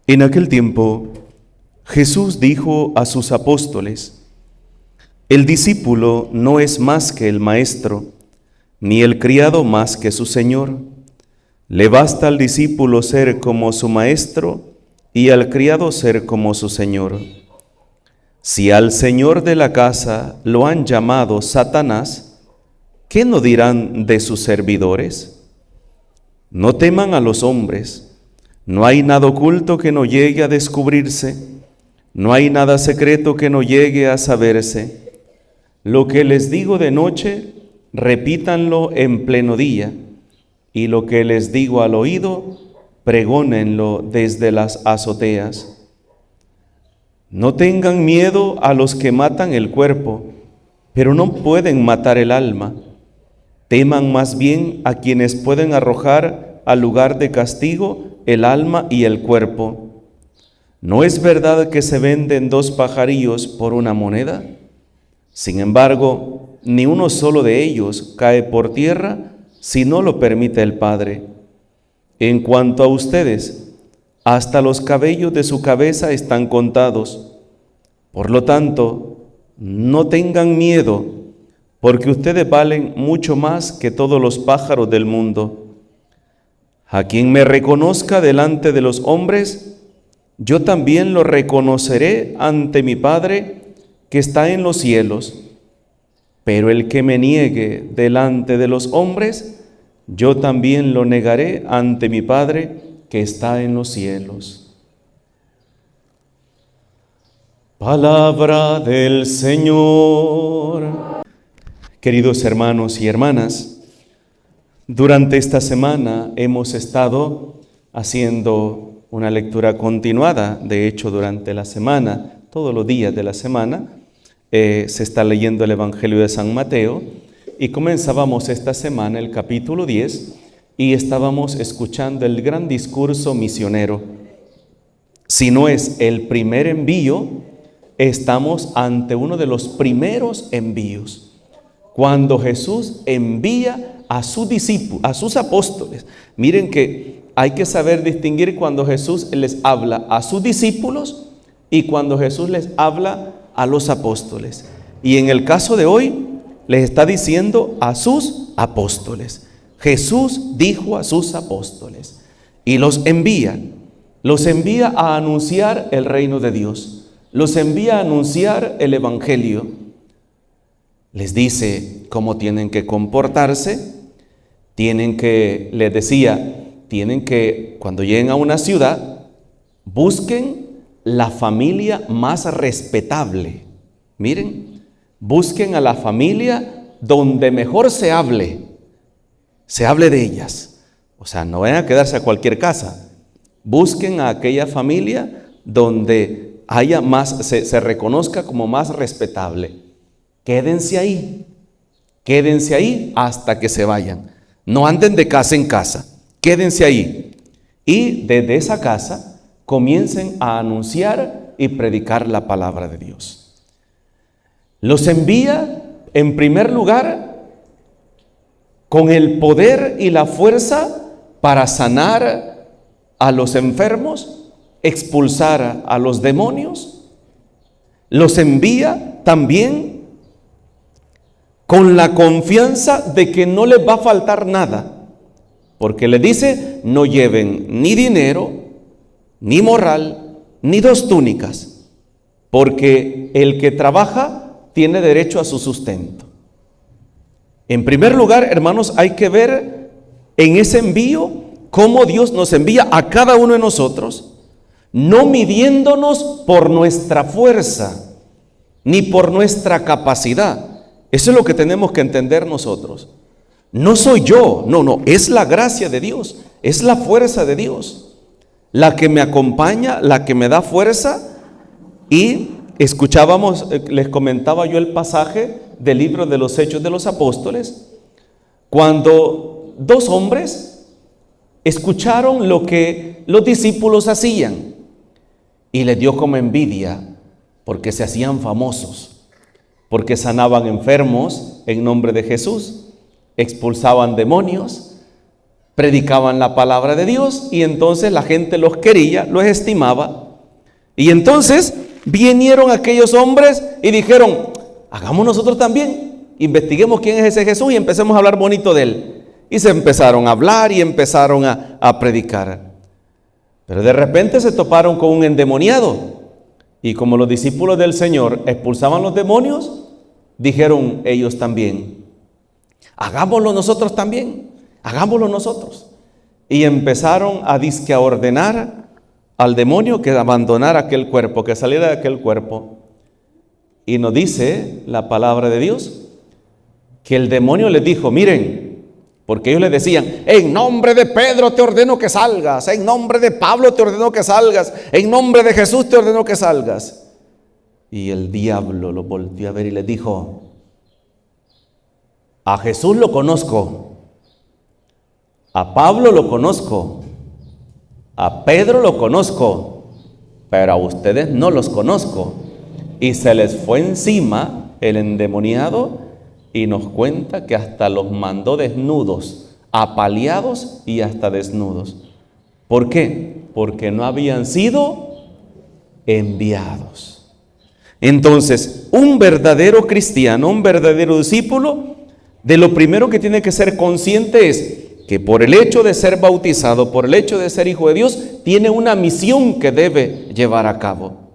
En aquel tiempo, Jesús dijo a sus apóstoles: El discípulo no es más que el maestro, ni el criado más que su señor. Le basta al discípulo ser como su maestro y al criado ser como su señor. Si al señor de la casa lo han llamado Satanás, ¿qué no dirán de sus servidores? No teman a los hombres. No hay nada oculto que no llegue a descubrirse, no hay nada secreto que no llegue a saberse. Lo que les digo de noche, repítanlo en pleno día, y lo que les digo al oído, pregónenlo desde las azoteas. No tengan miedo a los que matan el cuerpo, pero no pueden matar el alma. Teman más bien a quienes pueden arrojar al lugar de castigo el alma y el cuerpo. ¿No es verdad que se venden 2 pajarillos por una moneda? Sin embargo, ni uno solo de ellos cae por tierra si no lo permite el Padre. En cuanto a ustedes, hasta los cabellos de su cabeza están contados. Por lo tanto, no tengan miedo, porque ustedes valen mucho más que todos los pájaros del mundo. A quien me reconozca delante de los hombres, yo también lo reconoceré ante mi Padre que está en los cielos. Pero el que me niegue delante de los hombres, yo también lo negaré ante mi Padre que está en los cielos. Palabra del Señor. Queridos hermanos y hermanas, durante esta semana hemos estado haciendo una lectura continuada. De hecho, durante la semana, todos los días de la semana, se está leyendo el Evangelio de San Mateo, y comenzábamos esta semana el capítulo 10 y estábamos escuchando el gran discurso misionero. Si no es el primer envío, estamos ante uno de los primeros envíos, cuando Jesús envía a sus discípulos, a sus apóstoles. Miren que hay que saber distinguir cuando Jesús les habla a sus discípulos y cuando Jesús les habla a los apóstoles. Y en el caso de hoy, les está diciendo a sus apóstoles. Jesús dijo a sus apóstoles y los envía a anunciar el reino de Dios, los envía a anunciar el Evangelio. Les dice cómo tienen que comportarse, les decía, cuando lleguen a una ciudad, busquen la familia más respetable. Miren, busquen a la familia donde mejor se hable de ellas. O sea, no vayan a quedarse a cualquier casa. Busquen a aquella familia donde haya más, se reconozca como más respetable. Quédense ahí hasta que se vayan. No anden de casa en casa, quédense ahí. Y desde esa casa comiencen a anunciar y predicar la palabra de Dios. Los envía, en primer lugar, con el poder y la fuerza para sanar a los enfermos, expulsar a los demonios. Los envía también con la confianza de que no les va a faltar nada, porque le dice: no lleven ni dinero, ni morral, ni 2 túnicas, porque el que trabaja tiene derecho a su sustento. En primer lugar, hermanos, hay que ver en ese envío cómo Dios nos envía a cada uno de nosotros, no midiéndonos por nuestra fuerza, ni por nuestra capacidad. Eso es lo que tenemos que entender nosotros. No soy yo, no, es la gracia de Dios, es la fuerza de Dios, la que me acompaña, la que me da fuerza. Y escuchábamos, les comentaba yo el pasaje del libro de los Hechos de los Apóstoles, cuando 2 hombres escucharon lo que los discípulos hacían y les dio como envidia, porque se hacían famosos, porque sanaban enfermos en nombre de Jesús, expulsaban demonios, predicaban la palabra de Dios y entonces la gente los quería, los estimaba. Y entonces vinieron aquellos hombres y dijeron: hagamos nosotros también, investiguemos quién es ese Jesús y empecemos a hablar bonito de él. Y se empezaron a hablar y empezaron a predicar. Pero de repente se toparon con un endemoniado. Y como los discípulos del Señor expulsaban los demonios, dijeron ellos también: hagámoslo nosotros también, hagámoslo nosotros. Y empezaron a ordenar al demonio que abandonara aquel cuerpo, que saliera de aquel cuerpo. Y nos dice la palabra de Dios que el demonio les dijo: miren, porque ellos les decían: en nombre de Pedro te ordeno que salgas, en nombre de Pablo te ordeno que salgas, en nombre de Jesús te ordeno que salgas. Y el diablo lo volvió a ver y les dijo: a Jesús lo conozco, a Pablo lo conozco, a Pedro lo conozco, pero a ustedes no los conozco. Y se les fue encima el endemoniado y nos cuenta que hasta los mandó desnudos, apaleados y hasta desnudos. ¿Por qué? Porque no habían sido enviados. Entonces, un verdadero cristiano, un verdadero discípulo, de lo primero que tiene que ser consciente es que por el hecho de ser bautizado, por el hecho de ser hijo de Dios, tiene una misión que debe llevar a cabo.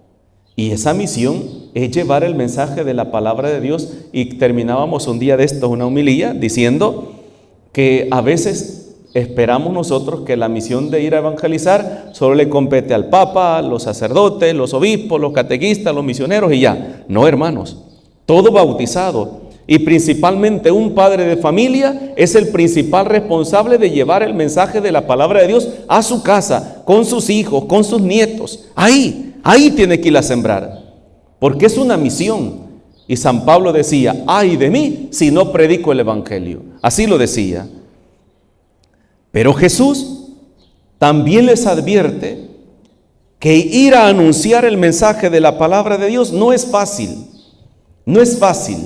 Y esa misión es llevar el mensaje de la palabra de Dios. Y terminábamos un día de esto, una homilía, diciendo que a veces esperamos nosotros que la misión de ir a evangelizar solo le compete al Papa, a los sacerdotes, los obispos, los catequistas, los misioneros y ya. No, hermanos, todo bautizado y principalmente un padre de familia es el principal responsable de llevar el mensaje de la palabra de Dios a su casa, con sus hijos, con sus nietos. Ahí tiene que ir a sembrar, porque es una misión. Y San Pablo decía: ay de mí si no predico el evangelio. Así lo decía. Pero Jesús también les advierte que ir a anunciar el mensaje de la palabra de Dios no es fácil. No es fácil,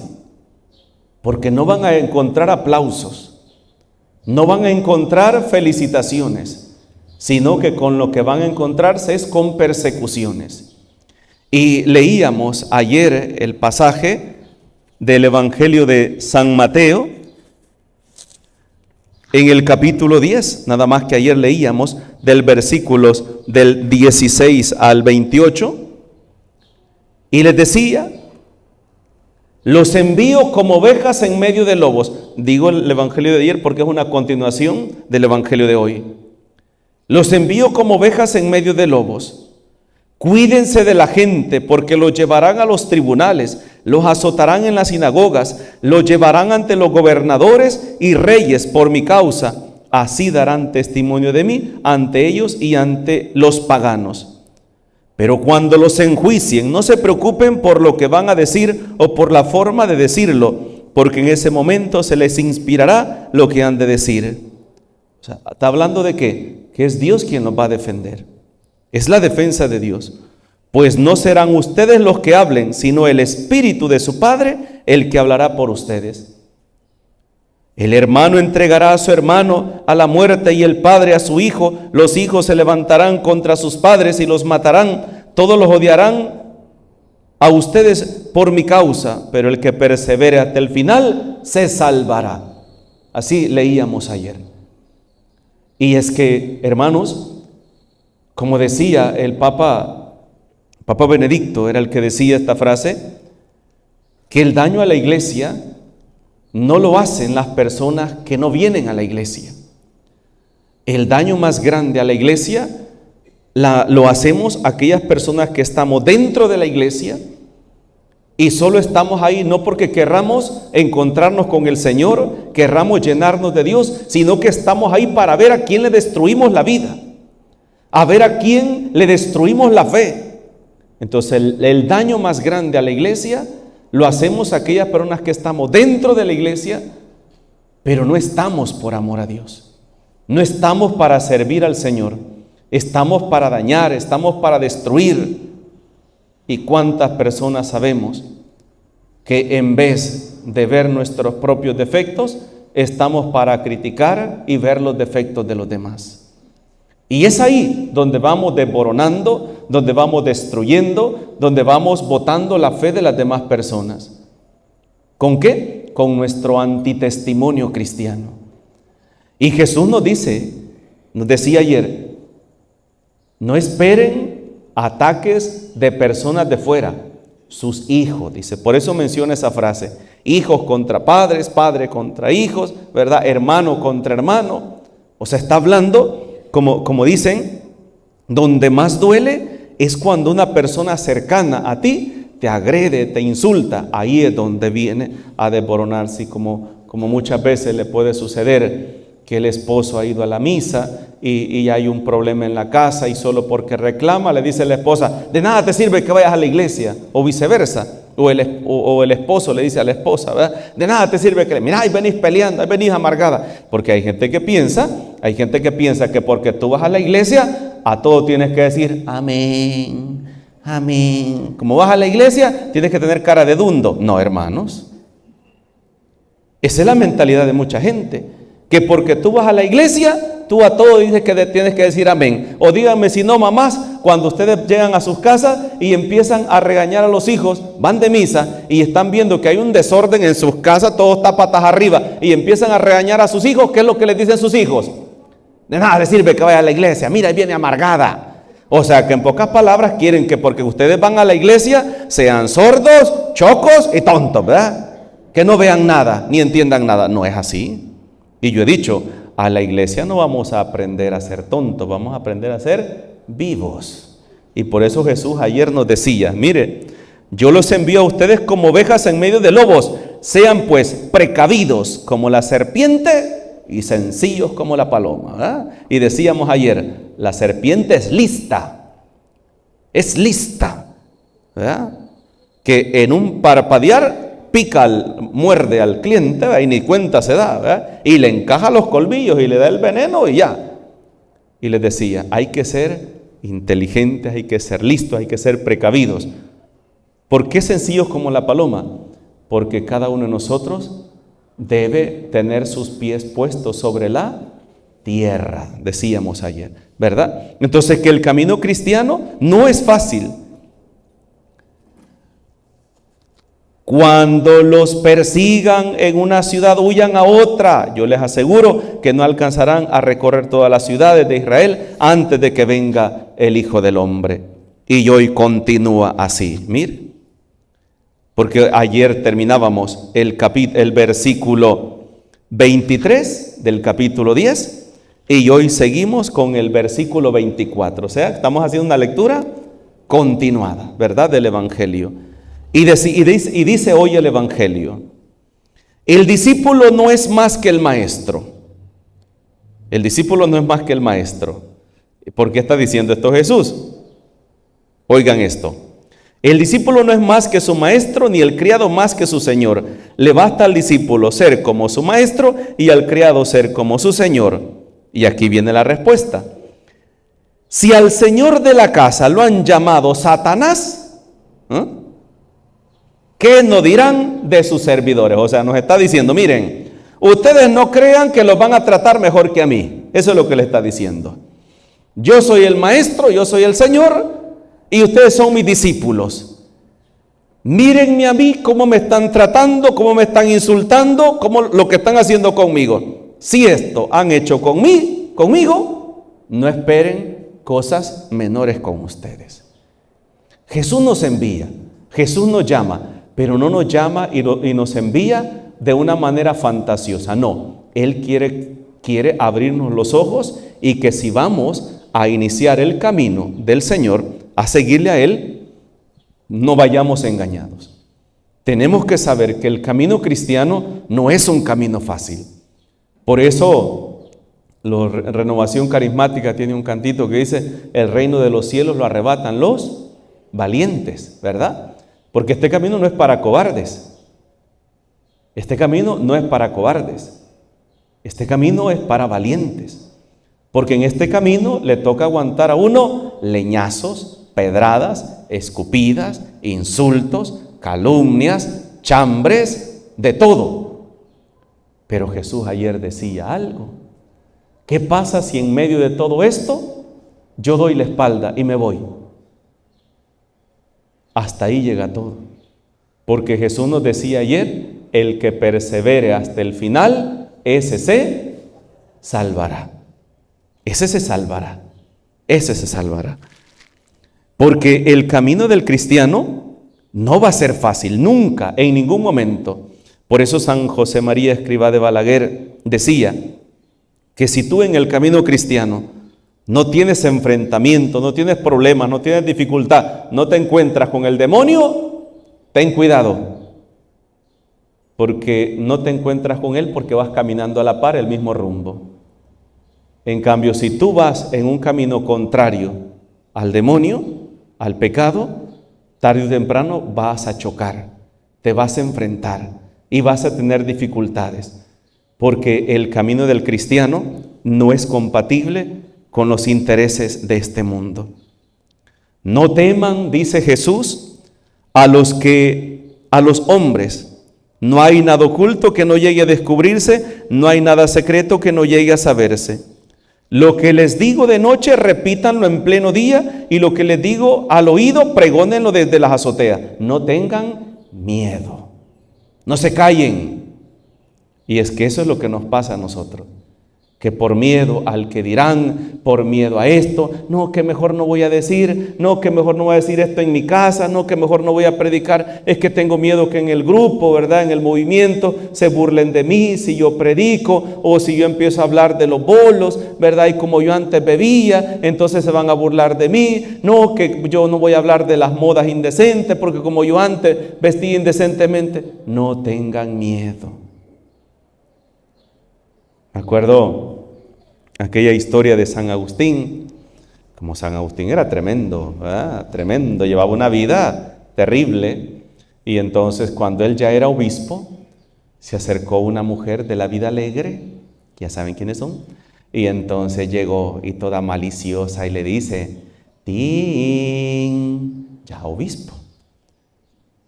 porque no van a encontrar aplausos, no van a encontrar felicitaciones, sino que con lo que van a encontrarse es con persecuciones. Y leíamos ayer el pasaje del Evangelio de San Mateo, en el capítulo 10, nada más que ayer leíamos del versículos del 16 al 28, y les decía: los envío como ovejas en medio de lobos. Digo el evangelio de ayer porque es una continuación del evangelio de hoy. Los envío como ovejas en medio de lobos. Cuídense de la gente, porque los llevarán a los tribunales, los azotarán en las sinagogas, los llevarán ante los gobernadores y reyes por mi causa. Así darán testimonio de mí ante ellos y ante los paganos. Pero cuando los enjuicien, no se preocupen por lo que van a decir o por la forma de decirlo, porque en ese momento se les inspirará lo que han de decir. O sea, está hablando de qué? Que es Dios quien nos va a defender. Es la defensa de Dios. Pues no serán ustedes los que hablen, sino el Espíritu de su Padre el que hablará por ustedes. El hermano entregará a su hermano a la muerte y el padre a su hijo. Los hijos se levantarán contra sus padres y los matarán. Todos los odiarán a ustedes por mi causa, pero el que persevere hasta el final se salvará. Así leíamos ayer. Y es que, hermanos, como decía el Papa Benedicto, era el que decía esta frase, que el daño a la iglesia no lo hacen las personas que no vienen a la iglesia. El daño más grande a la iglesia lo hacemos aquellas personas que estamos dentro de la iglesia y solo estamos ahí no porque querramos encontrarnos con el Señor, querramos llenarnos de Dios, sino que estamos ahí para ver a quién le destruimos la vida, a ver a quién le destruimos la fe. Entonces el daño más grande a la iglesia lo hacemos aquellas personas que estamos dentro de la iglesia, pero no estamos por amor a Dios. No estamos para servir al Señor. Estamos para dañar, estamos para destruir. ¿Y cuántas personas sabemos que en vez de ver nuestros propios defectos, estamos para criticar y ver los defectos de los demás. Y es ahí donde vamos desboronando, donde vamos destruyendo, donde vamos botando la fe de las demás personas. ¿Con qué? Con nuestro antitestimonio cristiano. Y Jesús nos decía ayer, no esperen ataques de personas de fuera, sus hijos, dice. Por eso menciona esa frase, hijos contra padres, padre contra hijos, ¿verdad? Hermano contra hermano. O sea, está hablando, como dicen, donde más duele es cuando una persona cercana a ti te agrede, te insulta. Ahí es donde viene a desboronarse, y como muchas veces le puede suceder que el esposo ha ido a la misa y hay un problema en la casa, y solo porque reclama le dice la esposa, de nada te sirve que vayas a la iglesia, o viceversa, o el esposo le dice a la esposa, ¿verdad? De nada te sirve que, mira, ahí venís peleando, ahí venís amargada, porque hay gente que piensa que porque tú vas a la iglesia, a todo tienes que decir amén, amén. Como vas a la iglesia, tienes que tener cara de dundo. No, hermanos, esa es la mentalidad de mucha gente, que porque tú vas a la iglesia, tú a todo dices que tienes que decir amén. O díganme si no, mamás, cuando ustedes llegan a sus casas y empiezan a regañar a los hijos, van de misa y están viendo que hay un desorden en sus casas, todo está patas arriba, y empiezan a regañar a sus hijos, ¿qué es lo que les dicen sus hijos? De nada les sirve que vaya a la iglesia, mira, ahí viene amargada. O sea que en pocas palabras quieren que porque ustedes van a la iglesia sean sordos, chocos y tontos, ¿verdad? Que no vean nada, ni entiendan nada. No es así. Y yo he dicho, a la iglesia no vamos a aprender a ser tontos, vamos a aprender a ser vivos. Y por eso Jesús ayer nos decía, mire, yo los envío a ustedes como ovejas en medio de lobos, sean pues precavidos como la serpiente y sencillos como la paloma, ¿verdad? Y decíamos ayer, la serpiente es lista, ¿verdad? Que en un parpadear muerde al cliente, ¿verdad? Y ni cuenta se da, ¿verdad? Y le encaja los colmillos y le da el veneno y ya. Y les decía, hay que ser inteligentes, hay que ser listos, hay que ser precavidos. ¿Por qué sencillos como la paloma? Porque cada uno de nosotros debe tener sus pies puestos sobre la tierra, decíamos ayer, ¿verdad? Entonces, que el camino cristiano no es fácil. Cuando los persigan en una ciudad, huyan a otra. Yo les aseguro que no alcanzarán a recorrer todas las ciudades de Israel antes de que venga el Hijo del Hombre. Y hoy continúa así, mire. Porque ayer terminábamos el versículo 23 del capítulo 10 y hoy seguimos con el versículo 24. O sea, estamos haciendo una lectura continuada, ¿verdad? Del Evangelio. Y dice hoy el Evangelio, el discípulo no es más que el maestro. El discípulo no es más que el maestro. ¿Por qué está diciendo esto Jesús? Oigan esto. El discípulo no es más que su maestro, ni el criado más que su señor. Le basta al discípulo ser como su maestro y al criado ser como su señor. Y aquí viene la respuesta. Si al señor de la casa lo han llamado Satanás, ¿qué nos dirán de sus servidores? O sea, nos está diciendo, miren, ustedes no crean que los van a tratar mejor que a mí. Eso es lo que le está diciendo. Yo soy el maestro, yo soy el Señor, y ustedes son mis discípulos. Mírenme a mí cómo me están tratando, cómo me están insultando, cómo lo que están haciendo conmigo. Si esto han hecho conmigo, no esperen cosas menores con ustedes. Jesús nos envía, Jesús nos llama, pero no nos llama y nos envía de una manera fantasiosa. No, Él quiere abrirnos los ojos y que si vamos a iniciar el camino del Señor, a seguirle a Él, no vayamos engañados. Tenemos que saber que el camino cristiano no es un camino fácil. Por eso, la Renovación Carismática tiene un cantito que dice, el reino de los cielos lo arrebatan los valientes, ¿verdad? Porque este camino no es para cobardes. Este camino no es para cobardes. Este camino es para valientes. Porque en este camino le toca aguantar a uno leñazos, pedradas, escupidas, insultos, calumnias, chambres, de todo. Pero Jesús ayer decía algo. ¿Qué pasa si en medio de todo esto yo doy la espalda y me voy? Hasta ahí llega todo. Porque Jesús nos decía ayer, el que persevere hasta el final, ese se salvará. Ese se salvará. Ese se salvará. Porque el camino del cristiano no va a ser fácil, nunca, en ningún momento. Por eso San José María Escrivá de Balaguer decía que si tú en el camino cristiano no tienes enfrentamiento, no tienes problemas, no tienes dificultad, no te encuentras con el demonio, ten cuidado. Porque no te encuentras con él porque vas caminando a la par el mismo rumbo. En cambio, si tú vas en un camino contrario al demonio, al pecado, tarde o temprano vas a chocar, te vas a enfrentar y vas a tener dificultades. Porque el camino del cristiano no es compatible con los intereses de este mundo. No teman, dice Jesús, a los hombres. No hay nada oculto que no llegue a descubrirse, no hay nada secreto que no llegue a saberse. Lo que les digo de noche, repítanlo en pleno día, y lo que les digo al oído, pregónenlo desde las azoteas. No tengan miedo, no se callen. Y es que eso es lo que nos pasa a nosotros, que por miedo al que dirán, por miedo a esto, no, que mejor no voy a decir, no, que mejor no voy a decir esto en mi casa, no, que mejor no voy a predicar, es que tengo miedo que en el grupo, ¿verdad?, en el movimiento, se burlen de mí si yo predico, o si yo empiezo a hablar de los bolos, ¿verdad?, y como yo antes bebía, entonces se van a burlar de mí, no, que yo no voy a hablar de las modas indecentes, porque como yo antes vestía indecentemente. No tengan miedo. Me acuerdo aquella historia de San Agustín. Como San Agustín era tremendo, ¿verdad? Tremendo, llevaba una vida terrible. Y entonces cuando él ya era obispo, se acercó una mujer de la vida alegre, ya saben quiénes son, y entonces llegó y toda maliciosa y le dice, ¡Tin! Ya obispo.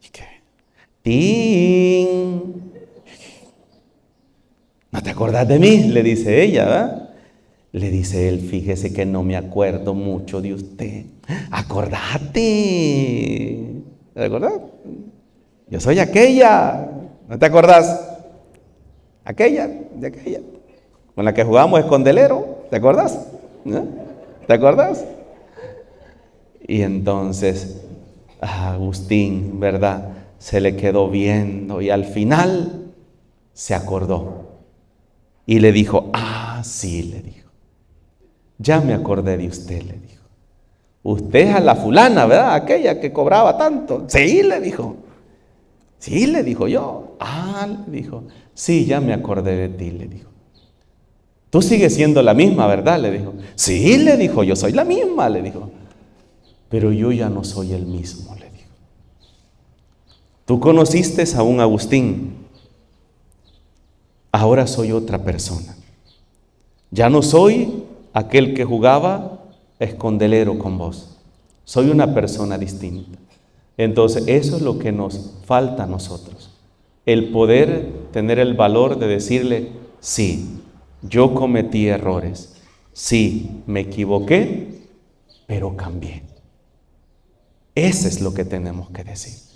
¿Y qué? ¡Tin! ¿No te acordás de mí?, le dice ella, ¿verdad? Le dice él, fíjese que no me acuerdo mucho de usted. ¡Acordate! ¿Te acordás? Yo soy aquella, ¿no te acordás? Aquella, de aquella, con la que jugamos escondelero, ¿te acordás? ¿No? ¿Te acordás? Y entonces a Agustín, ¿verdad?, se le quedó viendo y al final se acordó. Y le dijo, sí, le dijo, ya me acordé de usted, le dijo. Usted es a la fulana, ¿verdad? Aquella que cobraba tanto. Sí, le dijo. Sí, le dijo yo. Le dijo. Sí, ya me acordé de ti, le dijo. Tú sigues siendo la misma, ¿verdad? Le dijo. Sí, le dijo, yo soy la misma, le dijo. Pero yo ya no soy el mismo, le dijo. Tú conociste a un Agustín. Ahora soy otra persona. Ya no soy aquel que jugaba escondelero con vos. Soy una persona distinta. Entonces, eso es lo que nos falta a nosotros. El poder tener el valor de decirle, sí, yo cometí errores. Sí, me equivoqué, pero cambié. Eso es lo que tenemos que decir.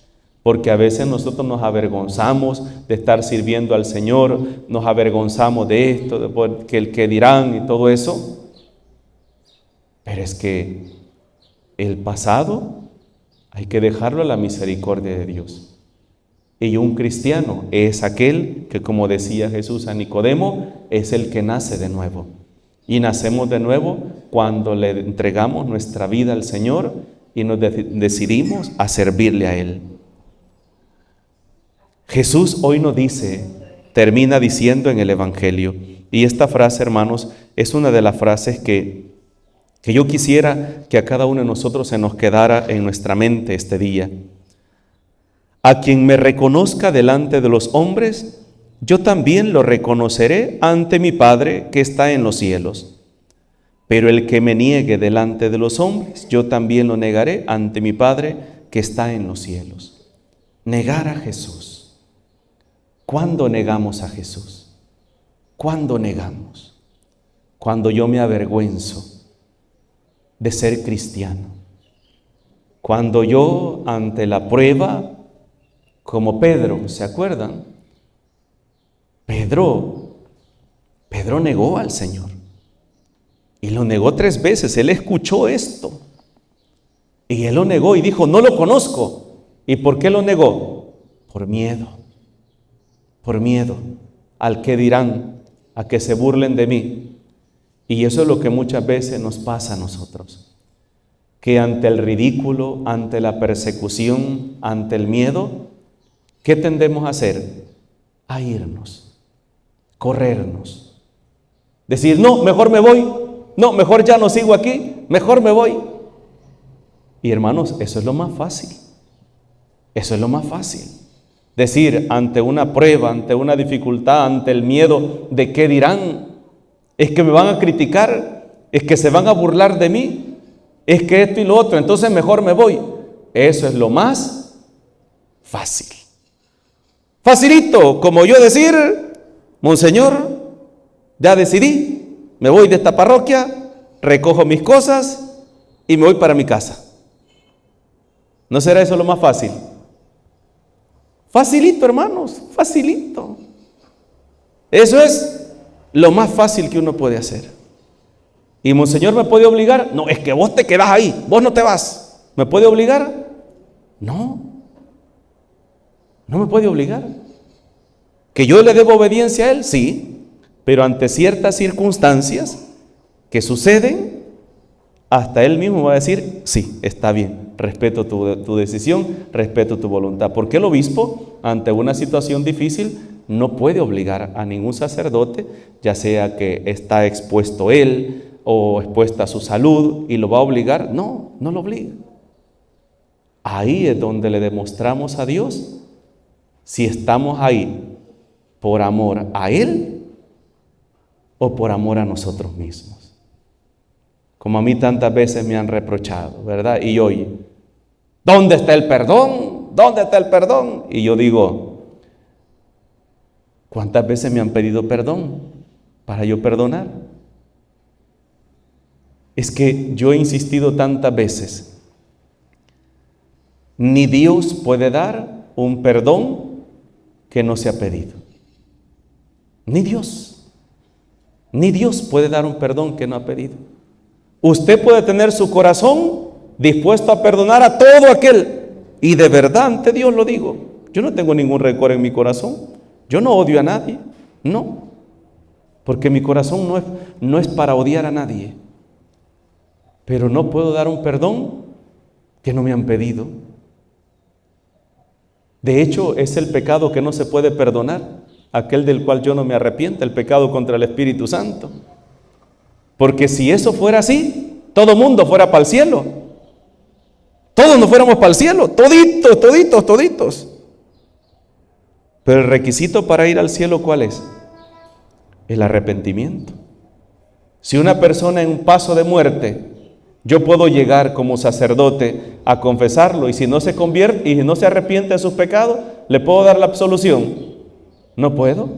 Porque a veces nosotros nos avergonzamos de estar sirviendo al Señor, nos avergonzamos de esto, de que el que dirán y todo eso. Pero es que el pasado hay que dejarlo a la misericordia de Dios. Y un cristiano es aquel que, como decía Jesús a Nicodemo, es el que nace de nuevo. Y nacemos de nuevo cuando le entregamos nuestra vida al Señor y nos decidimos a servirle a Él. Jesús hoy nos dice, termina diciendo en el Evangelio, y esta frase, hermanos, es una de las frases que yo quisiera que a cada uno de nosotros se nos quedara en nuestra mente este día. A quien me reconozca delante de los hombres, yo también lo reconoceré ante mi Padre que está en los cielos. Pero el que me niegue delante de los hombres, yo también lo negaré ante mi Padre que está en los cielos. Negar a Jesús. ¿Cuándo negamos a Jesús? ¿Cuándo negamos? Cuando yo me avergüenzo de ser cristiano. Cuando yo, ante la prueba, como Pedro, ¿se acuerdan? Pedro negó al Señor. Y lo negó 3 veces. Él escuchó esto. Y él lo negó y dijo, no lo conozco. ¿Y por qué lo negó? Por miedo. Por miedo al que dirán, a que se burlen de mí. Y eso es lo que muchas veces nos pasa a nosotros. Que ante el ridículo, ante la persecución, ante el miedo, ¿qué tendemos a hacer? A irnos, corrernos. Decir, no, mejor me voy. No, mejor ya no sigo aquí. Mejor me voy. Y hermanos, eso es lo más fácil. Eso es lo más fácil. Decir ante una prueba, ante una dificultad, ante el miedo de qué dirán, es que me van a criticar, es que se van a burlar de mí, es que esto y lo otro, entonces mejor me voy. Eso es lo más fácil. Facilito, como yo decir, Monseñor, ya decidí, me voy de esta parroquia, recojo mis cosas y me voy para mi casa. ¿No será eso lo más fácil? Facilito, hermanos, facilito. Eso es lo más fácil que uno puede hacer. ¿Y Monseñor me puede obligar? No, es que vos te quedás ahí, vos no te vas. ¿Me puede obligar? No, no me puede obligar. ¿Que yo le debo obediencia a Él? Sí, pero ante ciertas circunstancias que suceden, hasta Él mismo va a decir, sí, está bien, respeto tu decisión, respeto tu voluntad. Porque el obispo, ante una situación difícil, no puede obligar a ningún sacerdote, ya sea que está expuesto él o expuesta su salud y lo va a obligar. No, no lo obliga. Ahí es donde le demostramos a Dios si estamos ahí por amor a Él o por amor a nosotros mismos. Como a mí tantas veces me han reprochado, ¿verdad? Y hoy, ¿dónde está el perdón? ¿Dónde está el perdón? Y yo digo, ¿cuántas veces me han pedido perdón para yo perdonar? Es que yo he insistido tantas veces, ni Dios puede dar un perdón que no se ha pedido. Ni Dios puede dar un perdón que no ha pedido. Usted puede tener su corazón dispuesto a perdonar a todo aquel, y de verdad ante Dios lo digo, yo no tengo ningún rencor en mi corazón, yo no odio a nadie, no, porque mi corazón no es para odiar a nadie, pero no puedo dar un perdón que no me han pedido. De hecho, es el pecado que no se puede perdonar, aquel del cual yo no me arrepiento, el pecado contra el Espíritu Santo. Porque si eso fuera así, todo mundo fuera para el cielo. Todos nos fuéramos para el cielo, toditos. Pero el requisito para ir al cielo, ¿cuál es? El arrepentimiento. Si una persona en un paso de muerte, yo puedo llegar como sacerdote a confesarlo, y si no se convierte y no se arrepiente de sus pecados, ¿le puedo dar la absolución? No puedo.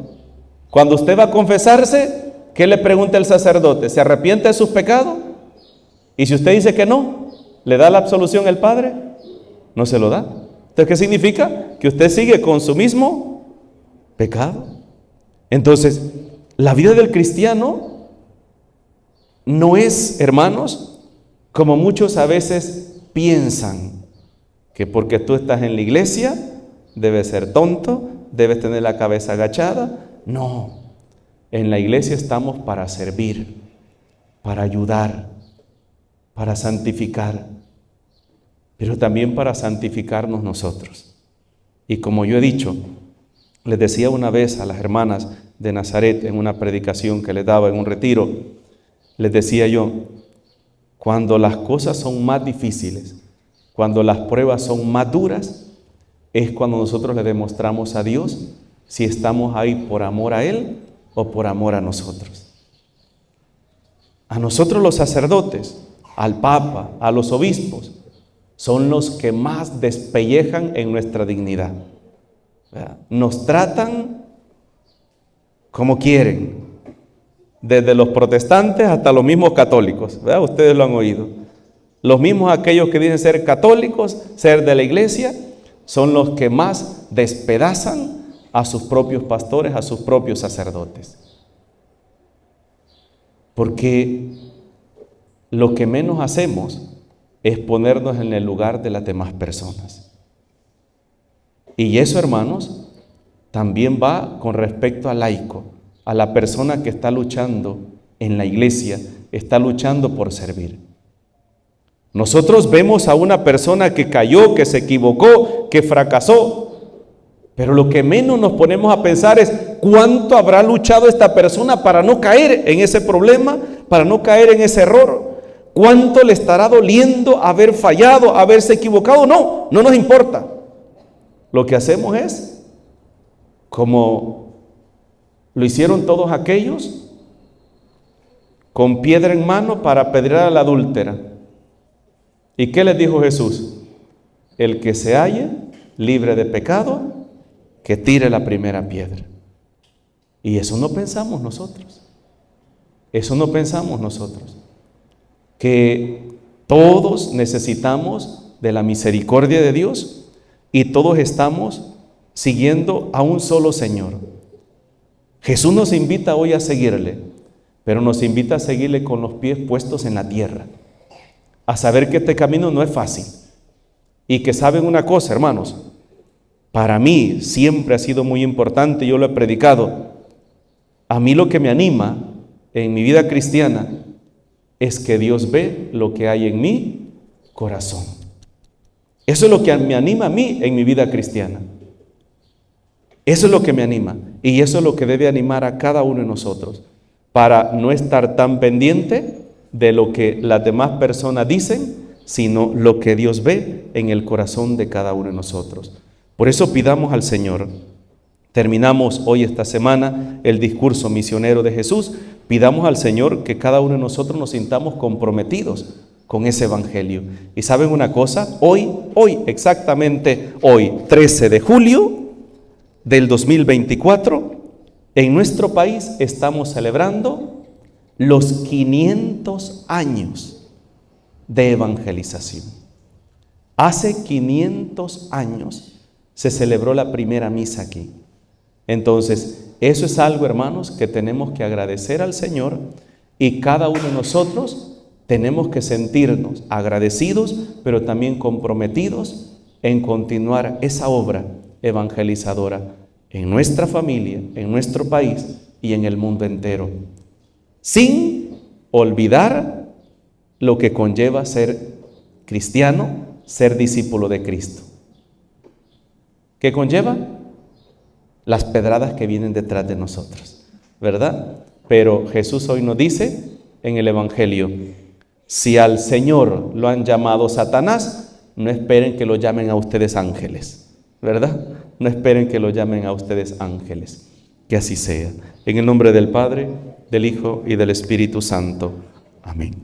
Cuando usted va a confesarse, ¿qué le pregunta el sacerdote? ¿Se arrepiente de sus pecados? Y si usted dice que no, ¿le da la absolución el Padre? No se lo da. Entonces, ¿qué significa? Que usted sigue con su mismo pecado. Entonces, la vida del cristiano no es, hermanos, como muchos a veces piensan, que porque tú estás en la iglesia, debes ser tonto, debes tener la cabeza agachada. No. En la iglesia estamos para servir, para ayudar, para santificar, pero también para santificarnos nosotros. Y como yo he dicho, les decía una vez a las hermanas de Nazaret en una predicación que les daba en un retiro, les decía yo, cuando las cosas son más difíciles, cuando las pruebas son más duras, es cuando nosotros le demostramos a Dios si estamos ahí por amor a Él o por amor a nosotros. A nosotros los sacerdotes, al Papa, a los obispos, son los que más despellejan en nuestra dignidad. ¿Verdad? Nos tratan como quieren, desde los protestantes hasta los mismos católicos, ¿verdad? Ustedes lo han oído. Los mismos aquellos que dicen ser católicos, ser de la iglesia, son los que más despedazan a sus propios pastores, a sus propios sacerdotes. Porque lo que menos hacemos es ponernos en el lugar de las demás personas. Y eso, hermanos, también va con respecto al laico, a la persona que está luchando en la iglesia, está luchando por servir. Nosotros vemos a una persona que cayó, que se equivocó, que fracasó, pero lo que menos nos ponemos a pensar es cuánto habrá luchado esta persona para no caer en ese problema, para no caer en ese error. ¿Cuánto le estará doliendo haber fallado, haberse equivocado? No nos importa. Lo que hacemos es, como lo hicieron todos aquellos, con piedra en mano para apedrear a la adúltera. ¿Y qué les dijo Jesús? El que se halle libre de pecado, que tire la primera piedra. Y eso no pensamos nosotros. Eso no pensamos nosotros. Que todos necesitamos de la misericordia de Dios y todos estamos siguiendo a un solo Señor. Jesús nos invita hoy a seguirle, pero nos invita a seguirle con los pies puestos en la tierra, a saber que este camino no es fácil y que saben una cosa, hermanos, para mí siempre ha sido muy importante, yo lo he predicado, a mí lo que me anima en mi vida cristiana es que Dios ve lo que hay en mi corazón. Eso es lo que me anima a mí en mi vida cristiana. Eso es lo que me anima y eso es lo que debe animar a cada uno de nosotros para no estar tan pendiente de lo que las demás personas dicen, sino lo que Dios ve en el corazón de cada uno de nosotros. Por eso pidamos al Señor. Terminamos hoy esta semana el discurso misionero de Jesús. Pidamos al Señor que cada uno de nosotros nos sintamos comprometidos con ese evangelio. Y ¿saben una cosa? Hoy, exactamente hoy, 13 de julio del 2024, en nuestro país estamos celebrando los 500 años de evangelización. Hace 500 años se celebró la primera misa aquí. Entonces, eso es algo, hermanos, que tenemos que agradecer al Señor y cada uno de nosotros tenemos que sentirnos agradecidos, pero también comprometidos en continuar esa obra evangelizadora en nuestra familia, en nuestro país y en el mundo entero, sin olvidar lo que conlleva ser cristiano, ser discípulo de Cristo. ¿Qué conlleva? Las pedradas que vienen detrás de nosotros, ¿verdad? Pero Jesús hoy nos dice en el Evangelio, si al Señor lo han llamado Satanás, no esperen que lo llamen a ustedes ángeles, ¿verdad? No esperen que lo llamen a ustedes ángeles. Que así sea. En el nombre del Padre, del Hijo y del Espíritu Santo. Amén.